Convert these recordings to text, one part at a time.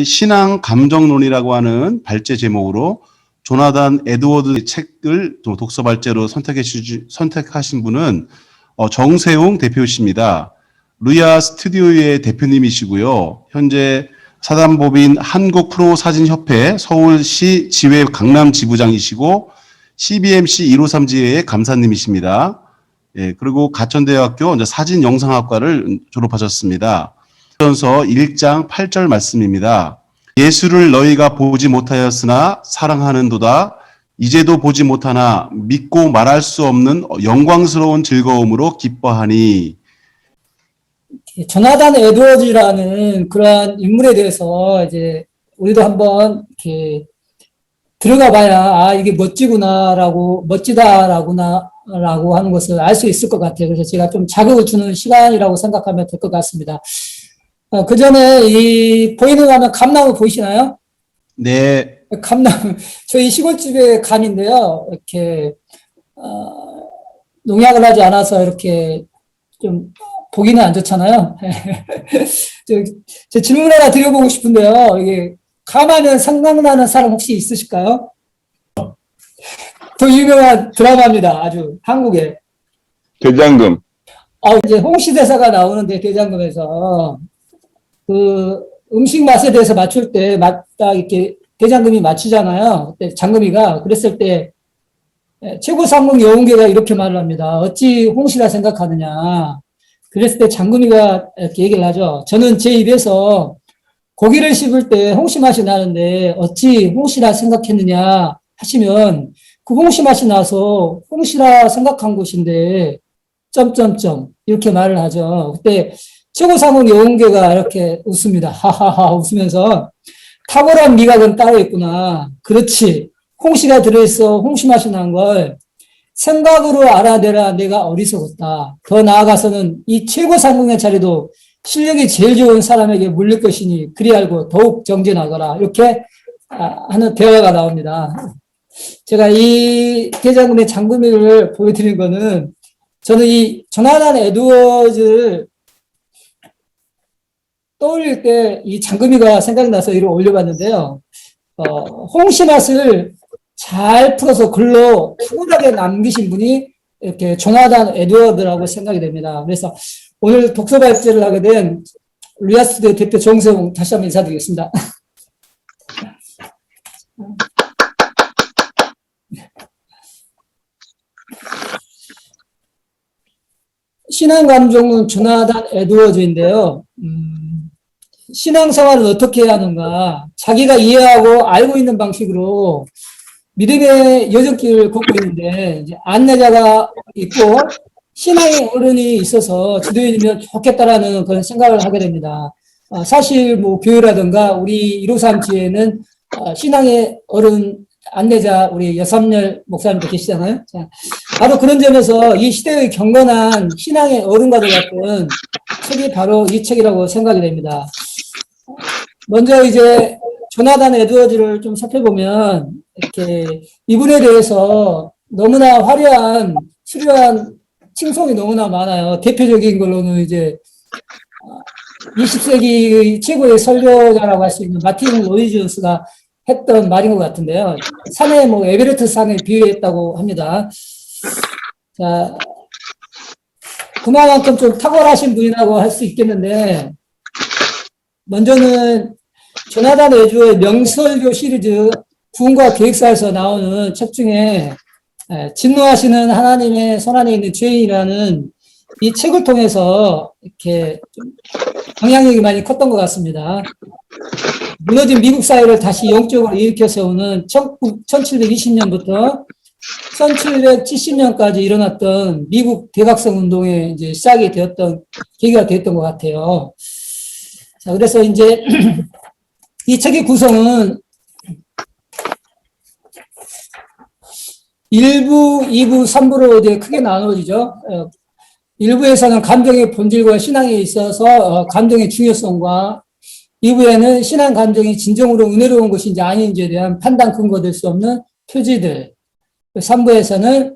신앙 감정론이라고 하는 발제 제목으로 조나단 에드워드 책을 독서 발제로 선택하신 분은 정세웅 대표이십니다. 루야 스튜디오의 대표님이시고요. 현재 사단법인 한국프로사진협회 서울시 지회 강남 지부장이시고 CBMC 153 지회의 감사님이십니다. 예, 그리고 가천대학교 사진영상학과를 졸업하셨습니다. 전서 1장 8절 말씀입니다. 예수를 너희가 보지 못하였으나 사랑하는도다. 이제도 보지 못하나 믿고 말할 수 없는 영광스러운 즐거움으로 기뻐하니. 조나단 에드워즈라는 그러한 인물에 대해서 이제 우리도 한번 이렇게 들어가 봐야 이게 멋지다라고 하는 것을 알 수 있을 것 같아요. 그래서 제가 좀 자극을 주는 시간이라고 생각하면 될 것 같습니다. 그 전에 이 보이는 화면 감나무 보이시나요? 네. 감나무. 저희 시골집의 감인데요. 이렇게, 농약을 하지 않아서 이렇게 좀 보기는 안 좋잖아요. 제 질문 하나 드려보고 싶은데요. 이게 감하면 생각나는 사람 혹시 있으실까요? 더 유명한 드라마입니다. 아주 한국에. 대장금. 이제 홍시대사가 나오는데 대장금에서 그 음식 맛에 대해서 맞출 때 딱 이렇게 대장금이 맞추잖아요. 그때 장금이가 그랬을 때 최고 상궁 여운계가 이렇게 말을 합니다. 어찌 홍시라 생각하느냐. 그랬을 때 장금이가 이렇게 얘기를 하죠. 저는 제 입에서 고기를 씹을 때 홍시 맛이 나는데 어찌 홍시라 생각했느냐 하시면 그 홍시 맛이 나서 홍시라 생각한 것인데 점점점 이렇게 말을 하죠. 그때 최고상궁 여운계가 이렇게 웃습니다. 하하하 웃으면서 탁월한 미각은 따로 있구나. 그렇지. 홍시가 들어있어 홍시 맛이 난 걸 생각으로 알아내라 내가 어리석었다. 더 나아가서는 이 최고상궁의 자리도 실력이 제일 좋은 사람에게 물릴 것이니 그리 알고 더욱 정진하거라. 이렇게 하는 대화가 나옵니다. 제가 이 대장금의 장금이를 보여드린 거는 저는 이 조나단 에드워즈를 떠올릴 때 이 장금이가 생각나서 이를 올려봤는데요. 홍시 맛을 잘 풀어서 글로 탁월하게 남기신 분이 이렇게 조나단 에드워드라고 생각이 됩니다. 그래서 오늘 독서 발제를 하게 된 루야 스튜디오 대표 정세웅 다시 한번 인사드리겠습니다. 신앙감정은 조나단 에드워즈인데요. 신앙생활을 어떻게 해야 하는가? 자기가 이해하고 알고 있는 방식으로 믿음의 여정길을 걷고 있는데 이제 안내자가 있고 신앙의 어른이 있어서 지도인이면 좋겠다라는 그런 생각을 하게 됩니다. 사실 뭐 교회라든가 우리 153 지에는 신앙의 어른 안내자 우리 여삼열 목사님도 계시잖아요. 자, 바로 그런 점에서 이 시대의 경건한 신앙의 어른과도 같은 책이 바로 이 책이라고 생각이 됩니다. 먼저 이제 조나단 에드워즈를 좀 살펴보면 이렇게 이분에 대해서 너무나 화려한 수려한 칭송이 너무나 많아요. 대표적인 걸로는 이제 20세기의 최고의 설교자라고 할 수 있는 마틴 로이즈스가 했던 말인 것 같은데요. 산에 뭐 에베레스트 산에 비유했다고 합니다. 자, 그만큼 좀 탁월하신 분이라고 할 수 있겠는데, 먼저는 조나단 에드워즈의 명설교 시리즈 구원과 계획사에서 나오는 책 중에 진노하시는 하나님의 손안에 있는 죄인이라는 이 책을 통해서 이렇게 좀 영향력이 많이 컸던 것 같습니다. 무너진 미국 사회를 다시 영적으로 일으켜 세우는 1720년부터 1770년까지 일어났던 미국 대각성 운동의 이제 시작이 되었던 계기가 되었던 것 같아요. 자, 그래서 이제 이 책의 구성은 1부, 2부, 3부로 이제 크게 나누어지죠. 1부에서는 감정의 본질과 신앙에 있어서 감정의 중요성과 2부에는 신앙 감정이 진정으로 은혜로운 것인지 아닌지에 대한 판단 근거 될 수 없는 표지들. 3부에서는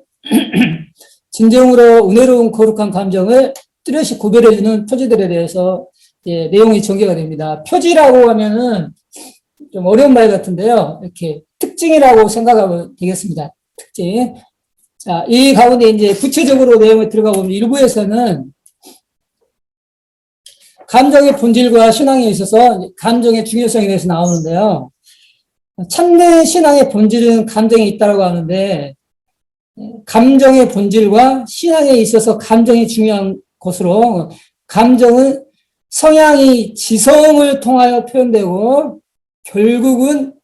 진정으로 은혜로운 거룩한 감정을 뚜렷이 구별해주는 표지들에 대해서 내용이 전개가 됩니다. 표지라고 하면은 좀 어려운 말 같은데요. 이렇게 특징이라고 생각하면 되겠습니다. 특징. 자, 이 가운데 이제 구체적으로 내용에 들어가 보면 일부에서는 감정의 본질과 신앙에 있어서 감정의 중요성에 대해서 나오는데요. 참된 신앙의 본질은 감정에 있다고 하는데, 감정의 본질과 신앙에 있어서 감정이 중요한 것으로, 감정은 성향이 지성을 통하여 표현되고 결국은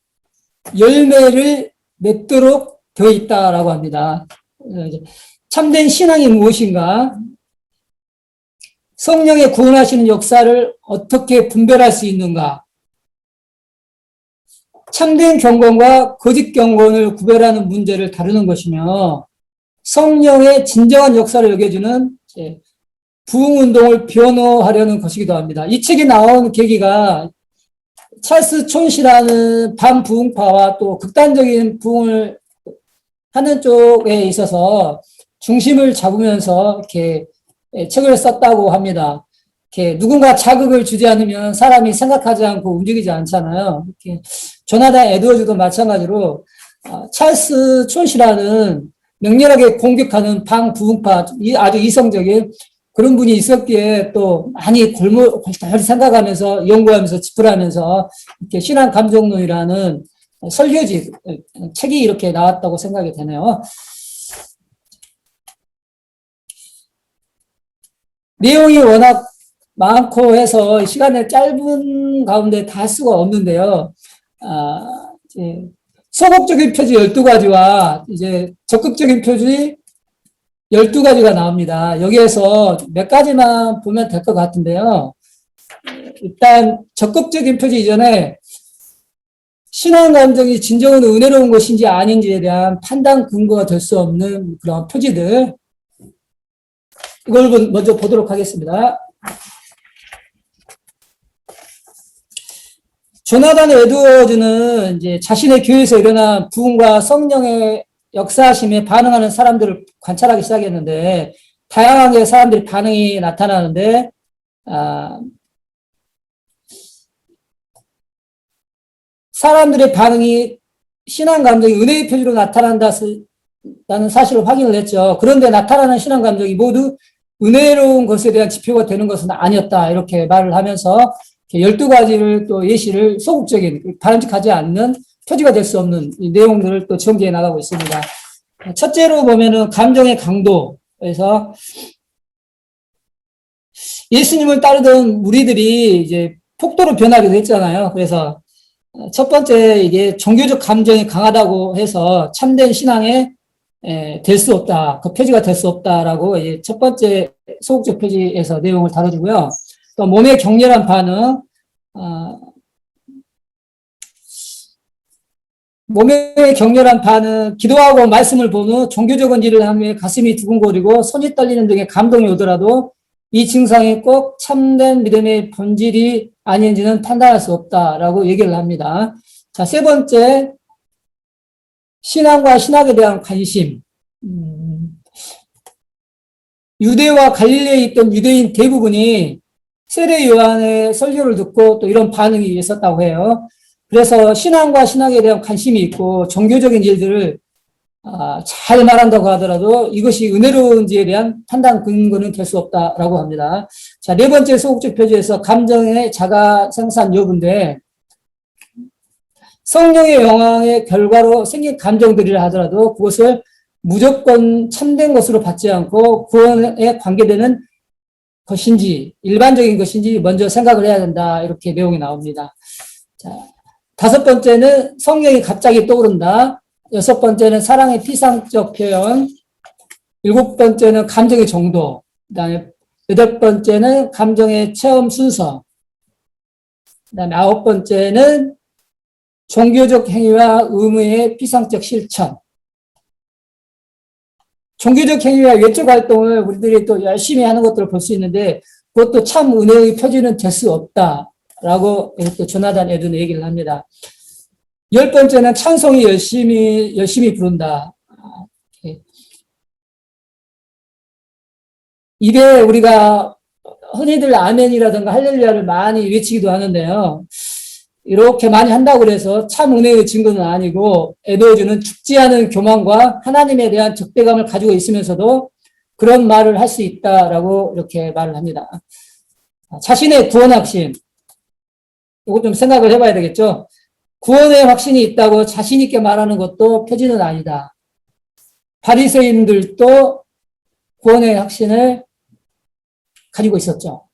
열매를 맺도록 되어 있다라고 합니다. 참된 신앙이 무엇인가? 성령의 구원하시는 역사를 어떻게 분별할 수 있는가? 참된 경건과 거짓 경건을 구별하는 문제를 다루는 것이며, 성령의 진정한 역사를 여겨주는 부흥운동을 변호하려는 것이기도 합니다. 이 책이 나온 계기가 찰스 촌시라는 반부흥파와 또 극단적인 부흥을 하는 쪽에 있어서 중심을 잡으면서 이렇게 책을 썼다고 합니다. 이렇게 누군가 자극을 주지 않으면 사람이 생각하지 않고 움직이지 않잖아요. 이렇게 조나단 에드워즈도 마찬가지로 찰스 촌시라는 맹렬하게 공격하는 반부흥파 아주 이성적인 그런 분이 있었기에 또 많이 골몰 생각하면서 연구하면서 집필하면서 이렇게 신앙 감정론이라는 설교지 책이 이렇게 나왔다고 생각이 되네요. 내용이 워낙 많고 해서 시간을 짧은 가운데 다 할 수가 없는데요. 이제 소극적인 표지 12가지와 이제 적극적인 표지 12가지가 나옵니다. 여기에서 몇 가지만 보면 될 것 같은데요. 일단 적극적인 표지 이전에 신앙 감정이 진정은 은혜로운 것인지 아닌지에 대한 판단 근거가 될 수 없는 그런 표지들, 이걸 먼저 보도록 하겠습니다. 조나단 에드워즈는 이제 자신의 교회에서 일어난 부흥과 성령의 역사하심에 반응하는 사람들을 관찰하기 시작했는데, 다양하게 사람들이 반응이 나타나는데, 사람들의 반응이 신앙 감정이 은혜의 표지로 나타난다는 사실을 확인을 했죠. 그런데 나타나는 신앙 감정이 모두 은혜로운 것에 대한 지표가 되는 것은 아니었다. 이렇게 말을 하면서 12가지를 또 예시를 소극적인, 바람직하지 않는 표지가 될 수 없는 이 내용들을 또 전개해 나가고 있습니다. 첫째로 보면은 감정의 강도에서 예수님을 따르던 무리들이 이제 폭도로 변하기도 했잖아요. 그래서 첫 번째 이게 종교적 감정이 강하다고 해서 참된 신앙에 될 수 없다. 그 표지가 될 수 없다라고 이제 첫 번째 소극적 표지에서 내용을 다뤄주고요. 또 몸의 격렬한 반응, 몸의 격렬한 반응, 기도하고 말씀을 본 후 종교적인 일을 하며 가슴이 두근거리고 손이 떨리는 등의 감동이 오더라도 이 증상이 꼭 참된 믿음의 본질이 아닌지는 판단할 수 없다라고 얘기를 합니다. 자, 세 번째, 신앙과 신학에 대한 관심. 유대와 갈릴리에 있던 유대인 대부분이 세례 요한의 설교를 듣고 또 이런 반응이 있었다고 해요. 그래서 신앙과 신학에 대한 관심이 있고 종교적인 일들을 잘 말한다고 하더라도 이것이 은혜로운지에 대한 판단 근거는 될 수 없다라고 합니다. 자, 네 번째 소극적 표지에서 감정의 자가 생산 여부인데, 성령의 영향의 결과로 생긴 감정들이라 하더라도 그것을 무조건 참된 것으로 받지 않고 구원에 관계되는 것인지 일반적인 것인지 먼저 생각을 해야 된다. 이렇게 내용이 나옵니다. 자, 다섯 번째는 성령이 갑자기 떠오른다. 여섯 번째는 사랑의 피상적 표현. 일곱 번째는 감정의 정도. 그다음에 여덟 번째는 감정의 체험 순서. 그다음에 아홉 번째는 종교적 행위와 의무의 피상적 실천. 종교적 행위와 외적 활동을 우리들이 또 열심히 하는 것들을 볼 수 있는데 그것도 참 은혜의 표지는 될 수 없다라고 이렇게 조나단 에드는 얘기를 합니다. 열 번째는 찬송이 열심히 부른다. 입에 우리가 흔히들 아멘이라든가 할렐루야를 많이 외치기도 하는데요. 이렇게 많이 한다고 그래서 참 은혜의 증거는 아니고, 에드워즈는 죽지 않은 교만과 하나님에 대한 적대감을 가지고 있으면서도 그런 말을 할 수 있다라고 이렇게 말을 합니다. 자신의 구원 확신, 이거 좀 생각을 해봐야 되겠죠. 구원의 확신이 있다고 자신 있게 말하는 것도 표지는 아니다. 바리새인들도 구원의 확신을 가지고 있었죠.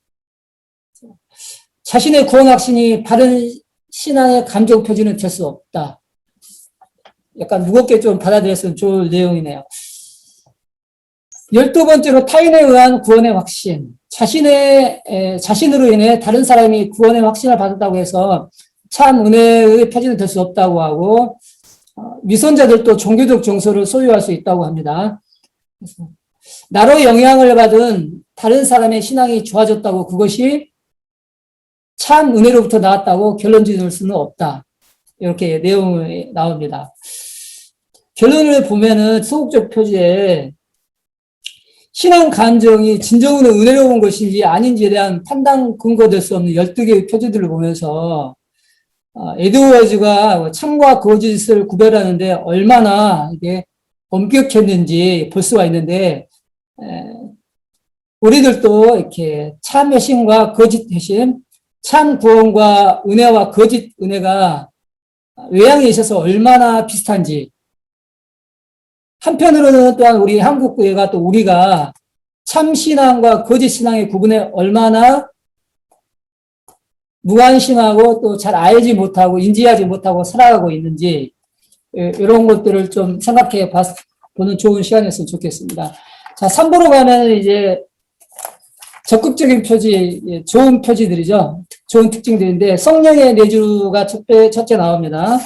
자신의 구원 확신이 바른 신앙의 감정 표지는 될 수 없다. 약간 무겁게 좀 받아들였으면 좋을 내용이네요. 12번째로 타인에 의한 구원의 확신. 자신으로 인해 다른 사람이 구원의 확신을 받았다고 해서 참 은혜의 표지는 될 수 없다고 하고, 위선자들도 종교적 정서를 소유할 수 있다고 합니다. 그래서 나로 영향을 받은 다른 사람의 신앙이 좋아졌다고 그것이 참 은혜로부터 나왔다고 결론 지을 수는 없다. 이렇게 내용이 나옵니다. 결론을 보면은 소극적 표지에 신앙 감정이 진정으로 은혜로운 것인지 아닌지에 대한 판단 근거될 수 없는 12개의 표지들을 보면서 에드워즈가 참과 거짓을 구별하는데 얼마나 이게 엄격했는지 볼 수가 있는데, 우리들도 이렇게 참 회심과 거짓 회심, 참 구원과 은혜와 거짓 은혜가 외향에 있어서 얼마나 비슷한지, 한편으로는 또한 우리 한국교회가 또 우리가 참 신앙과 거짓 신앙의 구분에 얼마나 무관심하고 또 잘 알지 못하고 인지하지 못하고 살아가고 있는지, 이런 것들을 좀 생각해 보는 좋은 시간이었으면 좋겠습니다. 자, 3부로 가면 이제 적극적인 표지, 좋은 표지들이죠. 좋은 특징들인데, 성령의 내주가 첫째 나옵니다.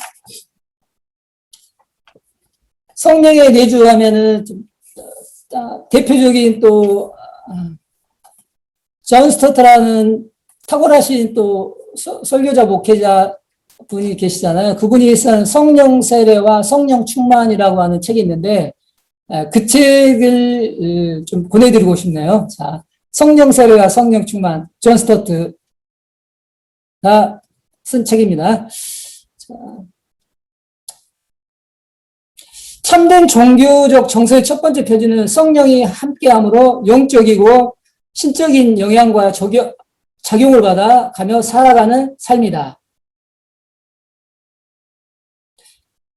성령의 내주 하면은 대표적인 또 존 스토트라는 탁월하신 또 설교자 목회자 분이 계시잖아요. 그분이 쓴 성령 세례와 성령 충만이라고 하는 책이 있는데, 그 책을 좀 보내드리고 싶네요. 자, 성령 세례와 성령 충만, 존 스토트가 쓴 책입니다. 자, 참된 종교적 정서의 첫 번째 표지는 성령이 함께함으로 영적이고 신적인 영향과 작용을 받아 가며 살아가는 삶이다.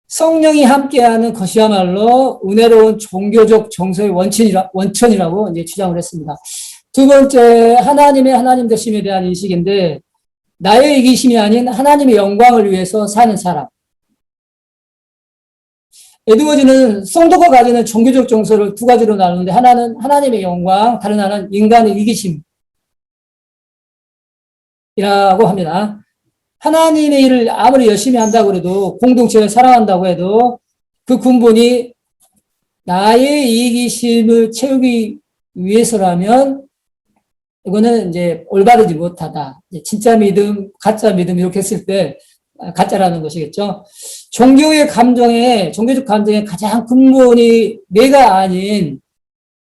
성령이 함께하는 것이야말로 은혜로운 종교적 정서의 원천이라고 이제 주장을 했습니다. 두 번째, 하나님 되심에 대한 인식인데, 나의 이기심이 아닌 하나님의 영광을 위해서 사는 사람. 에드워즈는 성도가 가지는 종교적 정서를 두 가지로 나누는데, 하나는 하나님의 영광, 다른 하나는 인간의 이기심이라고 합니다. 하나님의 일을 아무리 열심히 한다고 해도, 공동체를 사랑한다고 해도 그 근본이 나의 이기심을 채우기 위해서라면 이거는 이제 올바르지 못하다. 진짜 믿음, 가짜 믿음 이렇게 했을 때 가짜라는 것이겠죠. 종교적 감정의 가장 근본이 내가 아닌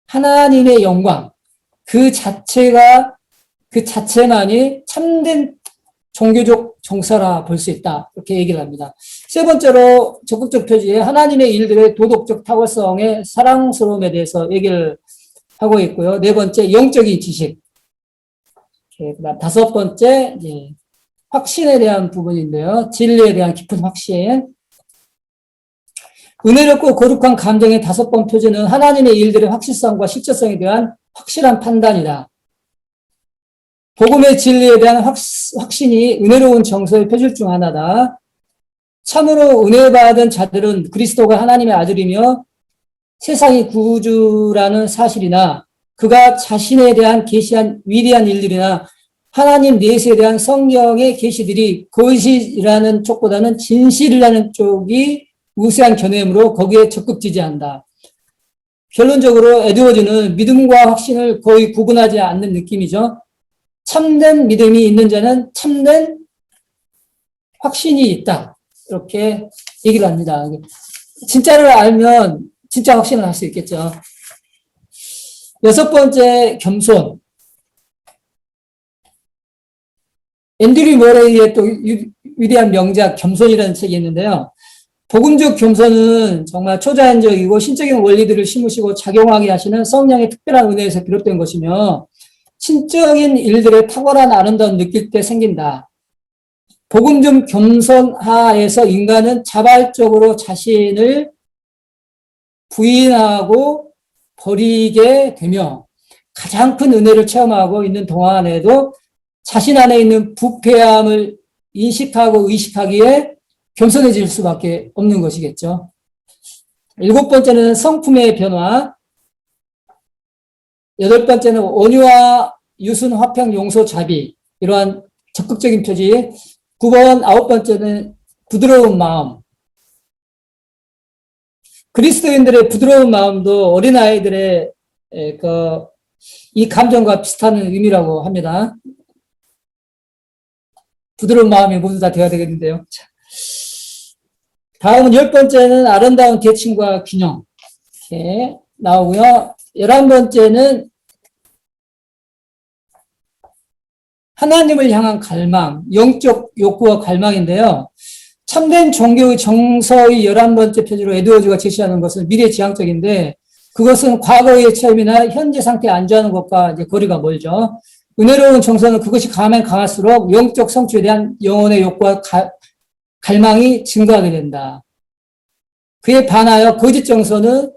하나님의 영광, 그 자체만이 참된 종교적 정서라 볼 수 있다. 이렇게 얘기를 합니다. 세 번째로 적극적 표지에 하나님의 일들의 도덕적 탁월성의 사랑스러움에 대해서 얘기를 하고 있고요. 네 번째, 영적인 지식. 그다음 다섯 번째, 확신에 대한 부분인데요. 진리에 대한 깊은 확신. 은혜롭고 거룩한 감정의 다섯 번 표지는 하나님의 일들의 확실성과 실제성에 대한 확실한 판단이다. 복음의 진리에 대한 확신이 은혜로운 정서의 표질 중 하나다. 참으로 은혜받은 자들은 그리스도가 하나님의 아들이며 세상이 구주라는 사실이나 그가 자신에 대한 계시한 위대한 일들이나 하나님 내세에 대한 성경의 계시들이 거짓이라는 쪽보다는 진실이라는 쪽이 우세한 견해이므로 거기에 적극 지지한다. 결론적으로 에드워즈는 믿음과 확신을 거의 구분하지 않는 느낌이죠. 참된 믿음이 있는 자는 참된 확신이 있다. 이렇게 얘기를 합니다. 진짜를 알면 진짜 확신을 할 수 있겠죠. 여섯 번째, 겸손. 앤드류 머레이의 또 위대한 명작 겸손이라는 책이 있는데요. 복음적 겸손은 정말 초자연적이고 신적인 원리들을 심으시고 작용하게 하시는 성령의 특별한 은혜에서 비롯된 것이며 신적인 일들의 탁월한 아름다움 느낄 때 생긴다. 복음적 겸손하에서 인간은 자발적으로 자신을 부인하고 버리게 되며 가장 큰 은혜를 체험하고 있는 동안에도 자신 안에 있는 부패함을 인식하고 의식하기에 겸손해질 수밖에 없는 것이겠죠. 7번째는 성품의 변화. 8번째는 온유와 유순, 화평, 용서, 자비. 이러한 적극적인 표지. 9번, 9번째는 부드러운 마음. 그리스도인들의 부드러운 마음도 어린아이들의 이 감정과 비슷한 의미라고 합니다. 부드러운 마음이 모두 다 되어야 되겠는데요. 다음은 10번째는 아름다운 계층과 균형. 이렇게 나오고요. 11번째는 하나님을 향한 갈망, 영적 욕구와 갈망인데요. 참된 종교의 정서의 11번째 표지로 에드워즈가 제시하는 것은 미래지향적인데 그것은 과거의 체험이나 현재 상태에 안주하는 것과 이제 거리가 멀죠. 은혜로운 정서는 그것이 강하면 강할수록 영적 성취에 대한 영혼의 욕구와 갈망이 증가하게 된다. 그에 반하여 거짓 정서는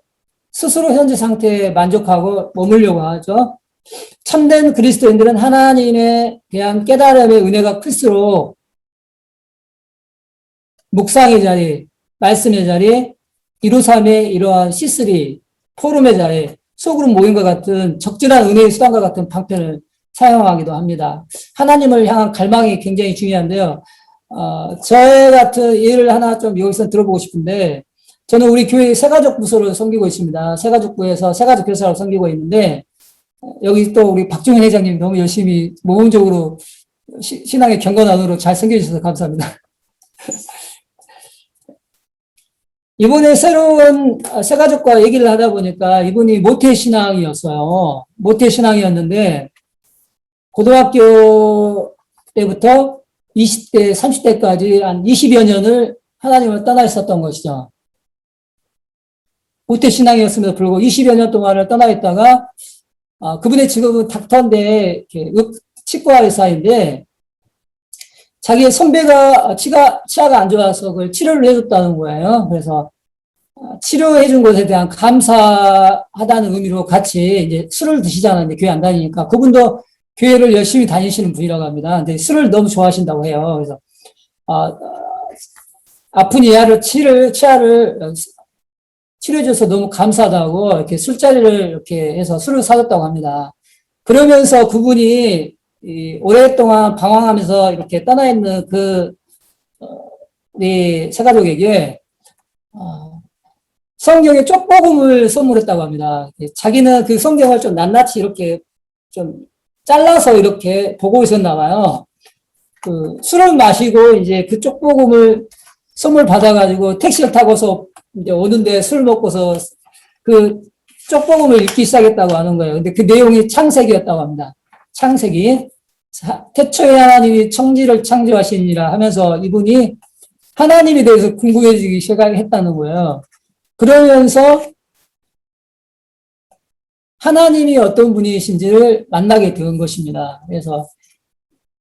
스스로 현재 상태에 만족하고 머물려고 하죠. 참된 그리스도인들은 하나님에 대한 깨달음의 은혜가 클수록 묵상의 자리, 말씀의 자리, 이루삼의 이러한 C3, 포럼의 자리, 소그룹 모임과 같은 적절한 은혜의 수단과 같은 방편을 사용하기도 합니다. 하나님을 향한 갈망이 굉장히 중요한데요. 저 같은 예를 하나 좀 여기서 들어보고 싶은데, 저는 우리 교회 새가족 부서를 섬기고 있습니다. 새가족부에서 새가족 교사로 섬기고 있는데, 여기 또 우리 박종현 회장님 너무 열심히 모범적으로 신앙의 경건함으로 잘 섬겨주셔서 감사합니다. 이번에 새로운 새가족과 얘기를 하다 보니까 이분이 모태신앙이었어요. 모태신앙이었는데, 고등학교 때부터 20대, 30대까지 한 20여 년을 하나님을 떠나 있었던 것이죠. 모태신앙이었음에도 불구하고 20여 년 동안을 떠나 있다가, 그분의 직업은 닥터인데, 치과 의사인데, 자기의 선배가 치아가 안 좋아서 그걸 치료를 해줬다는 거예요. 그래서 치료해준 것에 대한 감사하다는 의미로 같이 이제 술을 드시잖아요. 교회 안 다니니까. 그분도 교회를 열심히 다니시는 분이라고 합니다. 근데 술을 너무 좋아하신다고 해요. 그래서, 아픈 치아를 치료해줘서 너무 감사하다고 이렇게 술자리를 이렇게 해서 술을 사줬다고 합니다. 그러면서 그분이 오랫동안 방황하면서 이렇게 떠나 있는 우리 새가족에게, 성경의 쪽복음을 선물했다고 합니다. 자기는 그 성경을 좀 낱낱이 이렇게 좀 잘라서 이렇게 보고 있었나 봐요. 술을 마시고 이제 그 쪽복음을 선물 받아가지고 택시를 타고서 이제 오는데 술 먹고서 그 쪽복음을 읽기 시작했다고 하는 거예요. 근데 그 내용이 창세기였다고 합니다. 창세기. 태초에 하나님이 천지를 창조하시니라 하면서 이분이 하나님에 대해서 궁금해지기 시작했다는 거예요. 그러면서 하나님이 어떤 분이신지를 만나게 된 것입니다. 그래서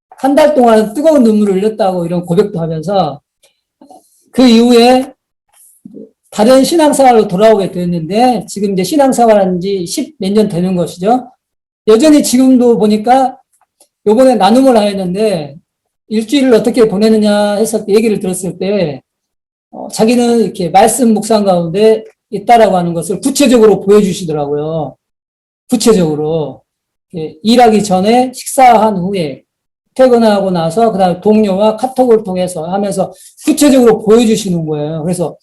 한 달 동안 뜨거운 눈물을 흘렸다고 이런 고백도 하면서 그 이후에 다른 신앙생활로 돌아오게 됐는데 지금 이제 신앙생활한 지 10 몇 년 되는 것이죠. 여전히 지금도 보니까 요번에 나눔을 하였는데 일주일을 어떻게 보내느냐 했을 때 얘기를 들었을 때 자기는 이렇게 말씀 묵상 가운데 있다라고 하는 것을 구체적으로 보여주시더라고요. 구체적으로 일하기 전에 식사한 후에 퇴근하고 나서 그다음에 동료와 카톡을 통해서 하면서 구체적으로 보여주시는 거예요. 그래서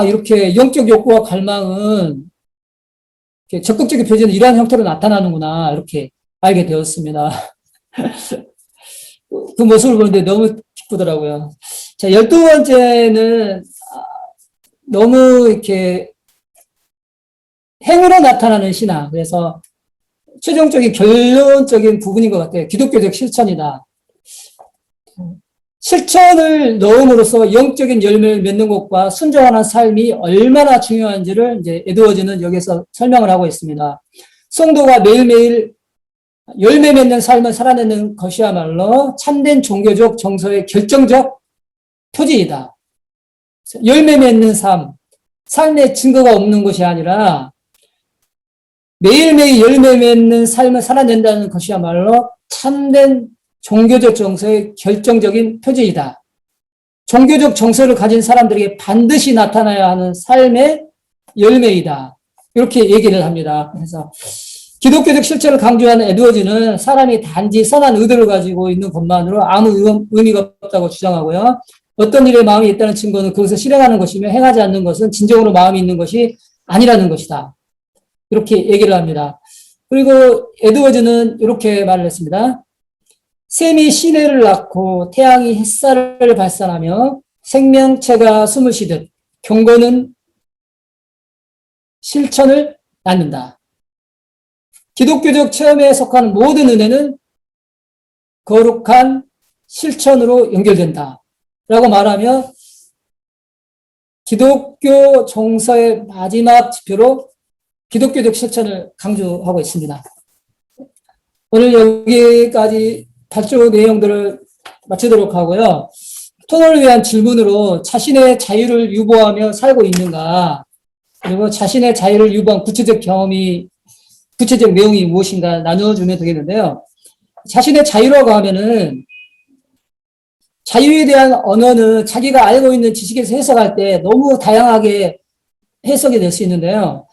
이렇게 영적 욕구와 갈망은 이렇게 적극적인 표현은 이러한 형태로 나타나는구나 이렇게 알게 되었습니다. 그 모습을 보는데 너무 기쁘더라고요. 자, 12번째는 너무 이렇게 행위로 나타나는 신앙. 그래서 최종적인 결론적인 부분인 것 같아요. 기독교적 실천이다. 실천을 넣음으로써 영적인 열매를 맺는 것과 순종하는 삶이 얼마나 중요한지를 이제 에드워즈는 여기서 설명을 하고 있습니다. 성도가 매일매일 열매 맺는 삶을 살아내는 것이야말로 참된 종교적 정서의 결정적 표지이다. 열매 맺는 삶, 삶의 증거가 없는 것이 아니라 매일매일 열매 맺는 삶을 살아낸다는 것이야말로 참된 종교적 정서의 결정적인 표지이다. 종교적 정서를 가진 사람들에게 반드시 나타나야 하는 삶의 열매이다. 이렇게 얘기를 합니다. 그래서 기독교적 실천을 강조하는 에드워즈는 사람이 단지 선한 의도를 가지고 있는 것만으로 아무 의미가 없다고 주장하고요. 어떤 일에 마음이 있다는 증거는 그것을 실행하는 것이며 행하지 않는 것은 진정으로 마음이 있는 것이 아니라는 것이다. 이렇게 얘기를 합니다. 그리고 에드워즈는 이렇게 말을 했습니다. 샘이 시내를 낳고 태양이 햇살을 발산하며 생명체가 숨을 쉬듯 경건은 실천을 낳는다. 기독교적 체험에 속하는 모든 은혜는 거룩한 실천으로 연결된다. 라고 말하며 기독교 정서의 마지막 지표로 기독교적 실천을 강조하고 있습니다. 오늘 여기까지 8조 내용들을 마치도록 하고요. 토론을 위한 질문으로 자신의 자유를 유보하며 살고 있는가, 그리고 자신의 자유를 유보한 구체적 내용이 무엇인가 나눠주면 되겠는데요. 자신의 자유라고 하면은 자유에 대한 언어는 자기가 알고 있는 지식에서 해석할 때 너무 다양하게 해석이 될 수 있는데요.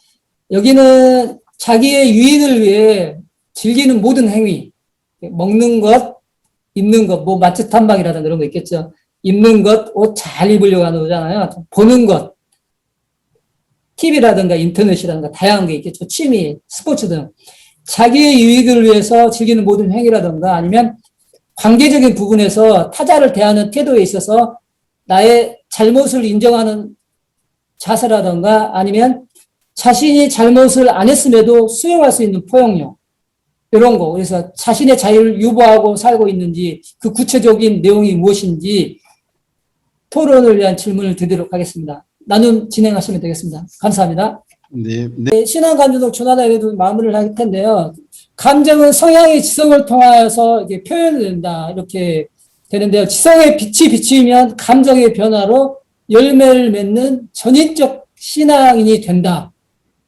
여기는 자기의 유익을 위해 즐기는 모든 행위, 먹는 것, 입는 것, 뭐 맛집 탐방이라든가 이런 거 있겠죠. 입는 것, 옷 잘 입으려고 하는 거잖아요. 보는 것, TV라든가 인터넷이라든가 다양한 게 있겠죠. 취미, 스포츠 등. 자기의 유익을 위해서 즐기는 모든 행위라든가 아니면 관계적인 부분에서 타자를 대하는 태도에 있어서 나의 잘못을 인정하는 자세라든가 아니면 자신이 잘못을 안 했음에도 수용할 수 있는 포용력, 이런 거. 그래서 자신의 자유를 유보하고 살고 있는지 그 구체적인 내용이 무엇인지 토론을 위한 질문을 드리도록 하겠습니다. 나눔 진행하시면 되겠습니다. 감사합니다. 네. 신앙 감정적 조나단에도 마무리를 할 텐데요. 감정은 성향의 지성을 통하여서 이게 표현된다. 이렇게 되는데요. 지성의 빛이 비추면 감정의 변화로 열매를 맺는 전인적 신앙인이 된다.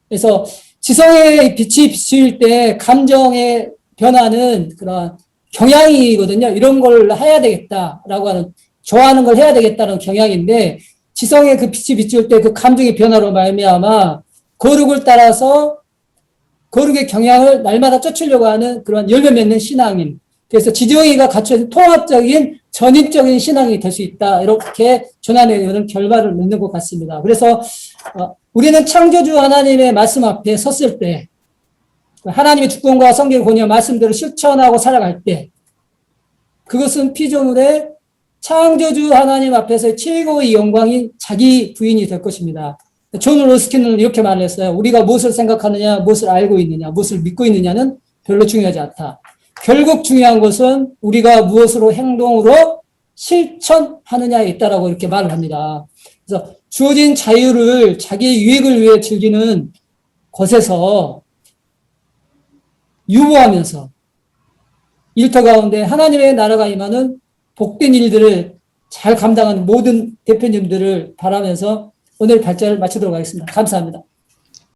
그래서 지성의 빛이 비칠 때 감정의 변화는 그런 경향이거든요. 이런 걸 해야 되겠다라고 하는, 좋아하는 걸 해야 되겠다는 경향인데, 지성의 그 빛이 비칠 때 그 감정의 변화로 말미암아 거룩을 따라서 거룩의 경향을 날마다 쫓으려고 하는 그런 열매 맺는 신앙인. 그래서 지정의가 갖춰진 통합적인 전인적인 신앙이 될 수 있다. 이렇게 조나단에는 결과를 맺는 것 같습니다. 그래서 우리는 창조주 하나님의 말씀 앞에 섰을 때, 하나님의 주권과 성경 권위와 말씀대로 실천하고 살아갈 때, 그것은 피조물의 창조주 하나님 앞에서 최고의 영광인 자기 부인이 될 것입니다. 존 러스킨은 이렇게 말했어요. 우리가 무엇을 생각하느냐, 무엇을 알고 있느냐, 무엇을 믿고 있느냐는 별로 중요하지 않다. 결국 중요한 것은 우리가 무엇으로 행동으로 실천하느냐에 있다라고 이렇게 말을 합니다. 그래서 주어진 자유를 자기의 유익을 위해 즐기는 것에서 유보하면서 일터 가운데 하나님의 나라가 임하는 복된 일들을 잘 감당하는 모든 대표님들을 바라면서 오늘 발제를 마치도록 하겠습니다. 감사합니다.